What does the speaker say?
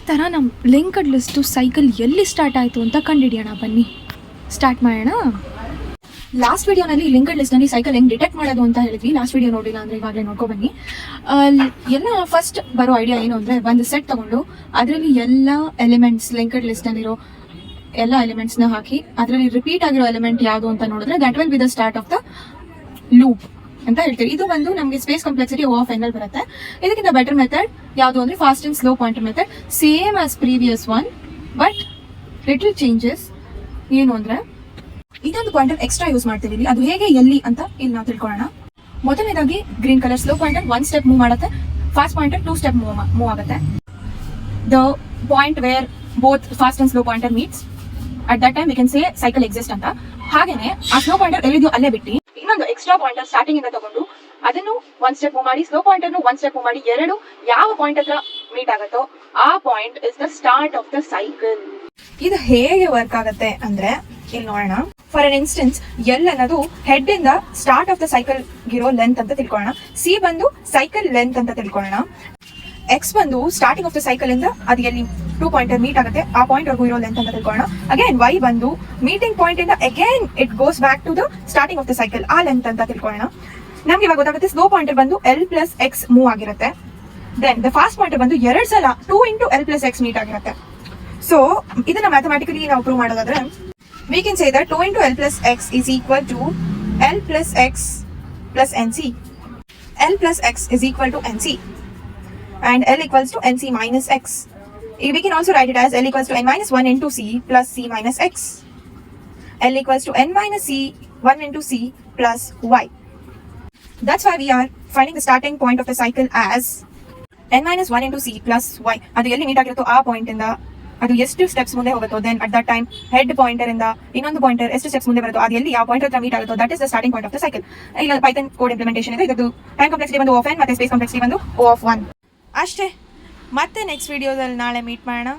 ಥರ ನಮ್ಮ linked list cycle ಎಲ್ಲಿ ಸ್ಟಾರ್ಟ್ ಆಯಿತು ಅಂತ ಕಂಡುಹಿಡಿಯೋಣ. ಬನ್ನಿ ಸ್ಟಾರ್ಟ್ ಮಾಡೋಣ. ಲಾಸ್ಟ್ ವಿಡಿಯೋನಲ್ಲಿ ಲಿಂಕ್ಡ್ ಲಿಸ್ಟ್ನಲ್ಲಿ ಸೈಕಲ್ ಹೆಂಗೆ ಡಿಟೆಕ್ಟ್ ಮಾಡೋದು ಅಂತ ಹೇಳಿದ್ವಿ. ಲಾಸ್ಟ್ ವಿಡಿಯೋ ನೋಡಿಲ್ಲ ಅಂದರೆ ಇವಾಗಲೇ ನೋಡ್ಕೊ ಬನ್ನಿ. ಎಲ್ಲ ಫಸ್ಟ್ ಬರೋ ಐಡಿಯಾ ಏನು ಅಂದರೆ, ಒಂದು ಸೆಟ್ ತೊಗೊಂಡು ಅದರಲ್ಲಿ ಎಲ್ಲ ಎಲಿಮೆಂಟ್ಸ್, ಲಿಂಕ್ಡ್ ಲಿಸ್ಟಲ್ಲಿರೋ ಎಲ್ಲ ಎಲಿಮೆಂಟ್ಸ್ನ ಹಾಕಿ ಅದರಲ್ಲಿ ರಿಪೀಟ್ ಆಗಿರೋ ಎಲಿಮೆಂಟ್ ಯಾವುದು ಅಂತ ನೋಡಿದ್ರೆ that will be the start of the loop ಅಂತ ಹೇಳ್ತೀವಿ. ಇದು ಬಂದು ನಮಗೆ ಸ್ಪೇಸ್ ಕಾಂಪ್ಲೆಕ್ಸಿಟಿ ಆಫ್ ಎನ್ ಅಲ್ಲಿ ಬರುತ್ತೆ. ಇದಕ್ಕಿಂತ ಬೆಟರ್ ಮೆಥಡ್ ಯಾವುದು ಅಂದರೆ fast and slow pointer method, same as previous one but little changes. ಏನು ಅಂದರೆ ಇದೊಂದು ಪಾಯಿಂಟರ್ ಎಕ್ಸ್ಟ್ರಾ ಯೂಸ್ ಮಾಡ್ತೀವಿ ಇಲ್ಲಿ. ಅದು ಹೇಗೆ ಎಲ್ಲಿ ಅಂತ ಇಲ್ಲಿ ನಾವು ತಿಳ್ಕೊಳ್ಳೋಣ. ಮೊದಲನೇದಾಗಿ green colour slow pointer 1 step move ಮಾಡುತ್ತೆ, ಫಾಸ್ಟ್ ಪಾಯಿಂಟರ್ 2 ಸ್ಟೆಪ್ ಮೂವ್ ಆಗುತ್ತೆ. The point where both fast and slow pointer meets at that time we can say cycle exist ಅಂತ. ಹಾಗೇನೆ ಆ ಸ್ಲೋ ಪಾಯಿಂಟರ್ ಎಲ್ಲಿದೆಯೋ ಅಲ್ಲೇ ಬಿಟ್ಟು ಇನ್ನೊಂದು ಎಕ್ಸ್ಟ್ರಾ ಪಾಯಿಂಟರ್ ಸ್ಟಾರ್ಟಿಂಗ್ ಇಂದ ತಗೊಂಡು ಅದನ್ನು 1 ಸ್ಟೆಪ್ ಮೂವ್ ಮಾಡಿ, ಸ್ಲೋ ಪಾಯಿಂಟರ್ನು 1 ಸ್ಟೆಪ್ ಮೂವ್ ಮಾಡಿ, ಎರಡು ಯಾವ ಪಾಯಿಂಟ್ ಹತ್ರ ಮೀಟ್ ಆಗುತ್ತೋ ಆ point is the start of the cycle. ಇದು ಹೇಗೆ ವರ್ಕ್ ಆಗುತ್ತೆ ಅಂದ್ರೆ ಇಲ್ಲಿ ನೋಡೋಣ. ಫಾರ್ ಅನ್ ಇನ್ಸ್ಟೆನ್ಸ್ ಎಲ್ ಅನ್ನೋದು ಹೆಡ್ ಇಂದ ಸ್ಟಾರ್ಟ್ ಆಫ್ ದ ಸೈಕಲ್ ಗಿರೋ ಲೆಂತ್ ಅಂತ ತಿಳ್ಕೊಳ್ಳೋಣ. ಸಿ ಬಂದು ಸೈಕಲ್ ಲೆಂತ್ ಅಂತ ತಿಳ್ಕೊಳ್ಳೋಣ. ಎಕ್ಸ್ ಬಂದು ಸ್ಟಾರ್ಟಿಂಗ್ ಆಫ್ ದ ಸೈಕಲ್ ಇಂದ ಅದು ಎಲ್ಲಿ 2 ಪಾಯಿಂಟರ್ ಮೀಟ್ ಆಗುತ್ತೆ ಆ ಪಾಯಿಂಟ್ ವರ್ಗೂ ಇರೋ ಲೆಂತ್ ಅಂತ ತಿಳ್ಕೊಳ್ಳೋಣ. ಅಗೇನ್ ವೈ ಬಂದು ಮೀಟಿಂಗ್ ಪಾಯಿಂಟ್ ಇಂದ again it goes back to the starting of the cycle, ಆ ಲೆಂತ್ ಅಂತ ತಿಳ್ಕೊಳ್ಳೋಣ. ನಮ್ಗೆ ಇವಾಗ ಗೊತ್ತಾಗುತ್ತೆ ಸ್ಲೋ ಪಾಯಿಂಟರ್ ಬಂದು L+X ಮೂವ್ ಆಗಿರುತ್ತೆ. ದೆನ್ ದ ಫಾಸ್ಟ್ ಪಾಯಿಂಟರ್ ಬಂದು 2 ಸಲ 2 × L+X ಮೀಟ್ ಆಗಿರುತ್ತೆ. ಸೊ ಇದನ್ನ ಮ್ಯಾಥಮೆಟಿಕಲಿ ನಾವು ಪ್ರೂವ್ ಮಾಡೋದಾದ್ರೆ we can say that 2 × L+X is equal to L+X plus NC. L+X is equal to NC and L equals to NC minus X. We can also write it as L equals to N minus 1 into C plus C minus X. L equals to N minus C 1 into C plus Y. That's why we are finding the starting point of the cycle as N minus 1 into C plus Y. ಅದು ಎಲ್ಲಿ meet ಆಗಿರುತ್ತೋ ಆ point ಇಂದ ಅದು ಎಷ್ಟು steps ಮುಂದೆ ಹೋಗುತ್ತೋ then at that time head pointer ಇಂದ ಇನ್ನೊಂದು ಪಾಯಿಂಟರ್ ಎಷ್ಟು ಸ್ಟೆಪ್ಸ್ ಮುಂದೆ ಬರುತ್ತೋ ಅದು ಎಲ್ಲಿ ಯಾವ ಪಾಯಿಂಟ್ ಹತ್ರ ಮೀಟ್ ಆಗುತ್ತೋ that is the starting point of the cycle. ಇಲ್ಲ ಪೈಥಾನ್ ಕೋಡ್ ಇಂಪ್ಲಿಮೆಂಟೇಷನ್ ಇದೆ. ಇದು ಟೈಮ್ ಕಾಂಪ್ಲೆಕ್ಸಿಟಿ ಬಂದು O(n) ಮತ್ತೆ ಸ್ಪೇಸ್ ಕಾಂಪ್ಲೆಕ್ಸಿಟಿ ಬಂದು O(1). ಅಷ್ಟೇ. ಮತ್ತೆ ನೆಕ್ಸ್ಟ್ ವಿಡಿಯೋದಲ್ಲಿ ನಾಳೆ ಮೀಟ್ ಮಾಡೋಣ.